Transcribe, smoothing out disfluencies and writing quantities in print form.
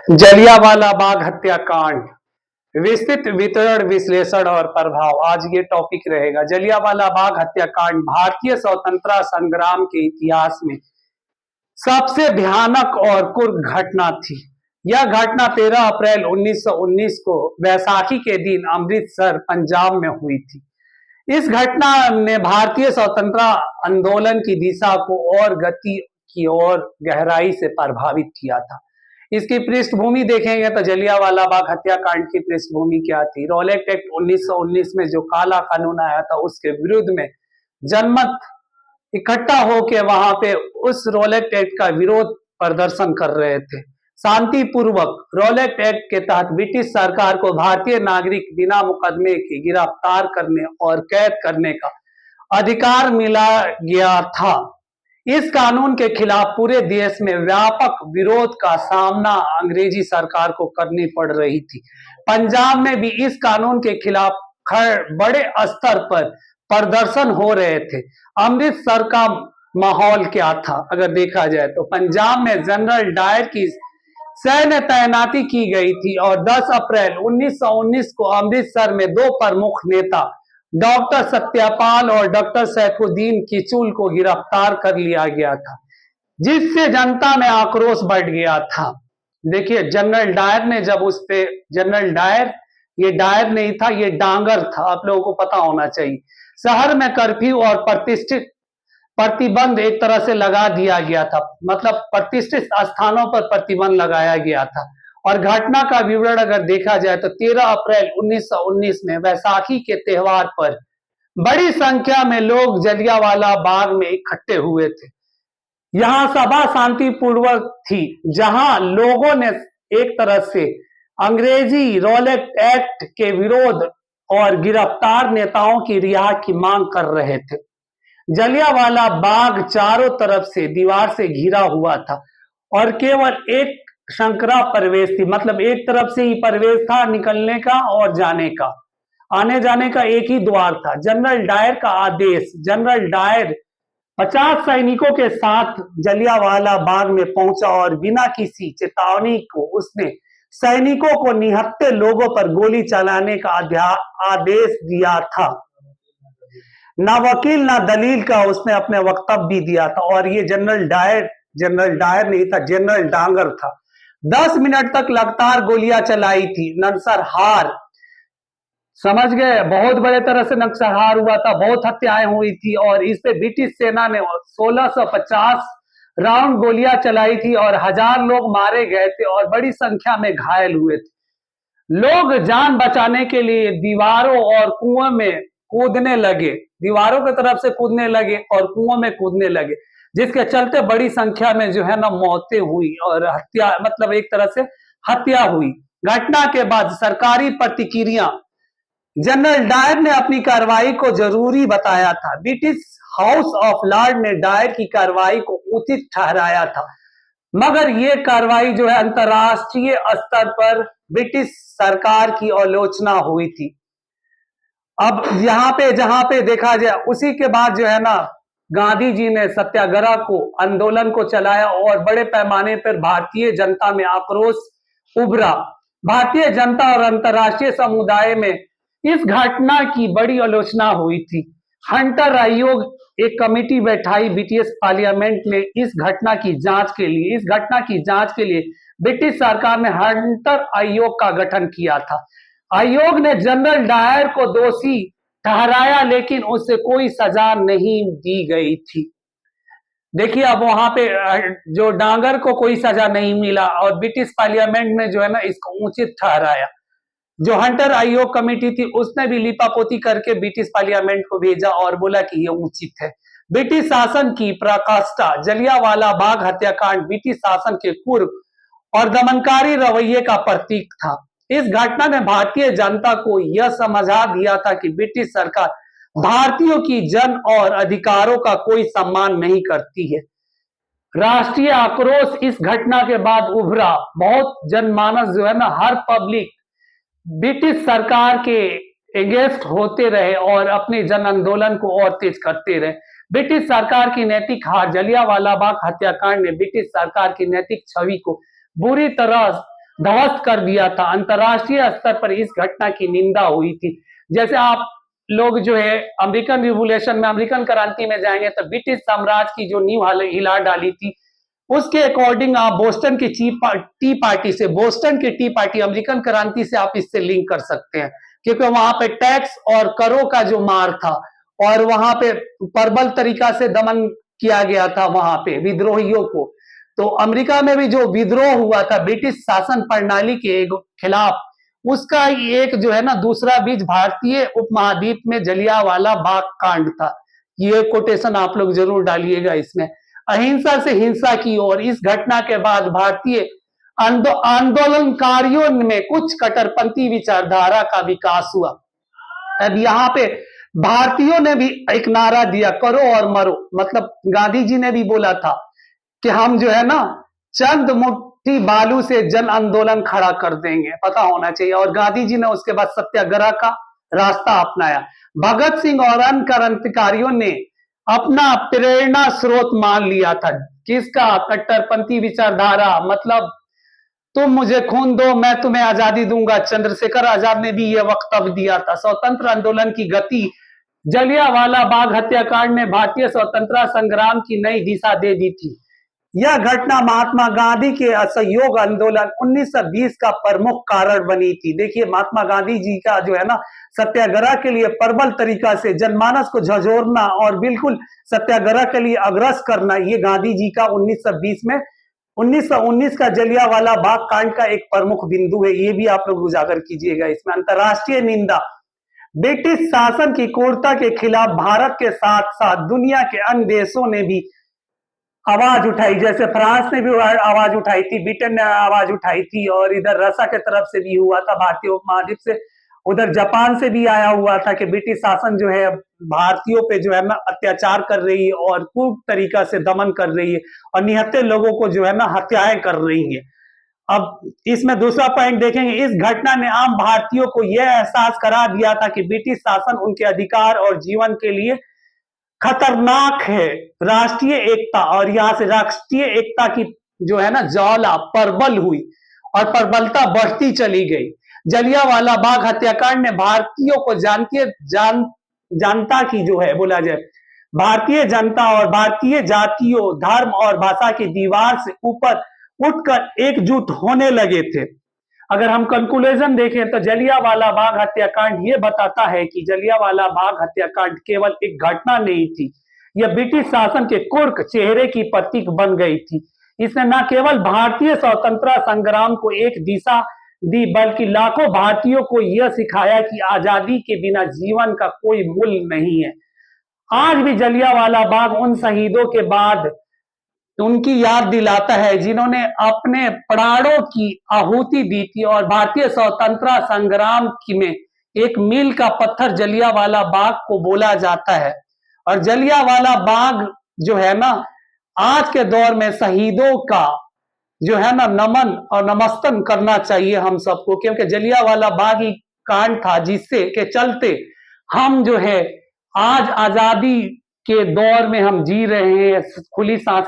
जलियांवाला बाग हत्याकांड, विस्तृत वितरण, विश्लेषण और प्रभाव। आज ये टॉपिक रहेगा। जलियांवाला बाग हत्याकांड भारतीय स्वतंत्रता संग्राम के इतिहास में सबसे भयानक और क्रूर घटना थी। यह घटना 13 अप्रैल 1919 को बैसाखी के दिन अमृतसर, पंजाब में हुई थी। इस घटना ने भारतीय स्वतंत्रता आंदोलन की दिशा को और गति की ओर गहराई से प्रभावित किया था। इसकी पृष्ठभूमि देखेंगे तो जलियांवाला बाग हत्याकांड की पृष्ठभूमि क्या थी। रॉलेट एक्ट 1919 में जो काला कानून आया था उसके विरुद्ध में जनमत इकट्ठा होकर वहां पे उस रॉलेट एक्ट का विरोध प्रदर्शन कर रहे थे। शांतिपूर्वक रॉलेट एक्ट के तहत ब्रिटिश सरकार को भारतीय नागरिक बिना मुकदमे के गिरफ्तार करने और कैद करने का अधिकार मिला गया था। इस कानून के खिलाफ पूरे देश में व्यापक विरोध का सामना अंग्रेजी सरकार को करनी पड़ रही थी। पंजाब में भी इस कानून के खिलाफ बड़े स्तर पर प्रदर्शन हो रहे थे। अमृतसर का माहौल क्या था अगर देखा जाए तो पंजाब में जनरल डायर की सैन्य तैनाती की गई थी और 10 अप्रैल 1919 को अमृतसर में दो प्रमुख नेता डॉक्टर सत्यपाल और डॉक्टर सैफुद्दीन किचलू को गिरफ्तार कर लिया गया था, जिससे जनता में आक्रोश बढ़ गया था। देखिए जनरल डायर ने जब उस पे जनरल डायर, ये डायर नहीं था, ये डांगर था, आप लोगों को पता होना चाहिए। शहर में कर्फ्यू और प्रतिबंध एक तरह से लगा दिया गया था, मतलब प्रतिष्ठित स्थानों पर प्रतिबंध लगाया गया था। और घटना का विवरण अगर देखा जाए तो 13 अप्रैल 1919 में वैसाखी के त्योहार पर बड़ी संख्या में लोग जलियांवाला बाग में इकट्ठे हुए थे। यहां सभा शांतिपूर्वक थी, जहां लोगों ने एक तरह से अंग्रेजी रॉलेट एक्ट के विरोध और गिरफ्तार नेताओं की रिहा की मांग कर रहे थे। जलियांवाला बाग चारों तरफ से दीवार से घिरा हुआ था और केवल एक शंकरा प्रवेश थी, मतलब एक तरफ से ही प्रवेश था निकलने का और जाने का, आने जाने का एक ही द्वार था। जनरल डायर का आदेश, जनरल डायर 50 सैनिकों के साथ जलियांवाला बाग में पहुंचा और बिना किसी चेतावनी को उसने सैनिकों को निहत्थे लोगों पर गोली चलाने का आदेश दिया था। ना वकील ना दलील का उसने अपने वक्तव्य भी दिया था। और ये जनरल डायर नहीं था, जनरल डांगर था। 10 मिनट तक लगातार गोलियां चलाई थी। नरसंहार, समझ गए, बहुत बड़े तरह से नरसंहार हुआ था, बहुत हत्याएं हुई थी और इस पे ब्रिटिश सेना ने 1650 राउंड गोलियां चलाई थी और 1000 लोग मारे गए थे और बड़ी संख्या में घायल हुए थे। लोग जान बचाने के लिए दीवारों और कुओं में कूदने लगे, दीवारों की तरफ से कूदने लगे और कुओं में कूदने लगे, जिसके चलते बड़ी संख्या में जो है ना मौतें हुई और हत्या, मतलब एक तरह से हत्या हुई। घटना के बाद सरकारी प्रतिक्रिया, जनरल डायर ने अपनी कार्रवाई को जरूरी बताया था। ब्रिटिश हाउस ऑफ लॉर्ड ने डायर की कार्रवाई को उचित ठहराया था, मगर यह कार्रवाई जो है अंतरराष्ट्रीय स्तर पर ब्रिटिश सरकार की आलोचना हुई थी। अब यहाँ पे जहां पे देखा जाए, उसी के बाद जो है ना गांधी जी ने सत्याग्रह को, आंदोलन को चलाया और बड़े पैमाने पर भारतीय जनता में आक्रोश उभरा। भारतीय जनता और अंतर्राष्ट्रीय समुदाय में इस घटना की बड़ी आलोचना हुई थी। हंटर आयोग एक कमेटी बैठाई ब्रिटिश पार्लियामेंट में इस घटना की जांच के लिए ब्रिटिश सरकार ने हंटर आयोग का गठन किया था। आयोग ने जनरल डायर को दोषी ठहराया, लेकिन उससे कोई सजा नहीं दी गई थी। देखिए अब वहां पे जो डांगर को कोई सजा नहीं मिला और ब्रिटिश पार्लियामेंट ने जो है ना इसको उचित ठहराया। जो हंटर आयोग कमेटी थी उसने भी लिपापोती करके ब्रिटिश पार्लियामेंट को भेजा और बोला कि ये उचित है। ब्रिटिश शासन की पराकाष्ठा, जलियांवाला बाग हत्याकांड ब्रिटिश शासन के क्रूर और दमनकारी रवैये का प्रतीक था। इस घटना ने भारतीय जनता को यह समझा दिया था कि ब्रिटिश सरकार भारतीयों की जन और अधिकारों का कोई सम्मान नहीं करती है। राष्ट्रीय आक्रोश इस घटना के बाद उभरा। बहुत जनमानस जो है ना, हर पब्लिक ब्रिटिश सरकार के अगेंस्ट होते रहे और अपने जन आंदोलन को और तेज करते रहे। ब्रिटिश सरकार की नैतिक हार, जलियांवाला बाग हत्याकांड ने ब्रिटिश सरकार की नैतिक छवि को बुरी तरह ध्वस्त कर दिया था। अंतर्राष्ट्रीय स्तर पर इस घटना की निंदा हुई थी। जैसे आप लोग जो है अमेरिकन रिवोल्यूशन में, अमेरिकन क्रांति में जाएंगे तो ब्रिटिश साम्राज्य की जो नींव हिला डाली थी, उसके अकॉर्डिंग आप बोस्टन की टी पार्टी से, बोस्टन की टी पार्टी अमेरिकन क्रांति से आप इससे लिंक कर सकते हैं, क्योंकि वहां पे टैक्स और करों का जो मार था और वहां पे प्रबल तरीका से दमन किया गया था वहां पे विद्रोहियों को। तो अमेरिका में भी जो विद्रोह हुआ था ब्रिटिश शासन प्रणाली के खिलाफ, उसका एक जो है ना दूसरा बीज भारतीय उपमहाद्वीप में जलियांवाला बाग कांड था। ये कोटेशन आप लोग जरूर डालिएगा इसमें। अहिंसा से हिंसा की ओर, इस घटना के बाद भारतीय आंदोलनकारियों में कुछ कट्टरपंथी विचारधारा का विकास हुआ। अब यहाँ पे भारतीयों ने भी एक नारा दिया, करो और मरो। मतलब गांधी जी ने भी बोला था कि हम जो है ना चंद मुट्ठी बालू से जन आंदोलन खड़ा कर देंगे, पता होना चाहिए। और गांधी जी ने उसके बाद सत्याग्रह का रास्ता अपनाया। भगत सिंह और अन्य क्रांतिकारियों ने अपना प्रेरणा स्रोत मान लिया था किसका? कट्टरपंथी विचारधारा। मतलब तुम मुझे खून दो, मैं तुम्हें आजादी दूंगा। चंद्रशेखर आजाद ने भी यह वक्तव्य दिया था। स्वतंत्र आंदोलन की गति, जलियांवाला बाग हत्याकांड ने भारतीय स्वतंत्रता संग्राम की नई दिशा दे दी थी। यह घटना महात्मा गांधी के असहयोग आंदोलन 1920 का प्रमुख कारण बनी थी। देखिए महात्मा गांधी जी का जो है ना सत्याग्रह के लिए प्रबल तरीका से जनमानस को झंझोरना और बिल्कुल सत्याग्रह के लिए अग्रसर करना, ये गांधी जी का 1920 में 1919 का जलियांवाला बाग कांड का एक प्रमुख बिंदु है। ये भी आप लोग उजागर कीजिएगा इसमें। अंतर्राष्ट्रीय निंदा, ब्रिटिश शासन की क्रूरता के खिलाफ भारत के साथ साथ दुनिया के अन्य देशों ने भी आवाज उठाई। जैसे फ्रांस ने भी आवाज उठाई थी, ब्रिटेन ने आवाज उठाई थी, और इधर रशिया की तरफ से भी हुआ था भारतीय उपमहाद्वीप से। उधर जापान से भी आया हुआ था कि ब्रिटिश शासन जो है भारतीयों पे जो है ना अत्याचार कर रही है और क्रूर तरीका से दमन कर रही है और निहत्थे लोगों को जो है ना हत्याएं कर रही है। अब इसमें दूसरा पॉइंट देखेंगे, इस घटना ने आम भारतीयों को यह एहसास करा दिया था कि ब्रिटिश शासन उनके अधिकार और जीवन के लिए खतरनाक है। राष्ट्रीय एकता, और यहां से राष्ट्रीय एकता की जो है ना ज्वाला प्रबल हुई और प्रबलता बढ़ती चली गई। जलियांवाला बाग हत्याकांड ने भारतीयों को जनता की जो है बोला जाए भारतीय जनता और भारतीय जातियों, धर्म और भाषा की दीवार से ऊपर उठकर एकजुट होने लगे थे। अगर हम कंक्लूजन देखें तो जलियांवाला बाग हत्याकांड ये बताता है कि जलियांवाला बाग हत्याकांड केवल एक घटना नहीं थी, यह ब्रिटिश शासन के कुर्क चेहरे की प्रतीक बन गई थी। इसने न केवल भारतीय स्वतंत्रता संग्राम को एक दिशा दी, बल्कि लाखों भारतीयों को यह सिखाया कि आजादी के बिना जीवन का कोई मूल्य नहीं है। आज भी जलियांवाला बाग उन शहीदों के बाद उनकी याद दिलाता है जिन्होंने अपने प्राणों की आहुति दी थी, और भारतीय स्वतंत्रता संग्राम में एक मील का पत्थर जलियांवाला बाग को बोला जाता है। और जलियांवाला बाग जो है ना आज के दौर में शहीदों का जो है ना नमन और नमस्तन करना चाहिए हम सबको, क्योंकि जलियांवाला बाग ही कांड था जिससे के चलते हम जो है आज आजादी के दौर में हम जी रहे हैं खुली सांस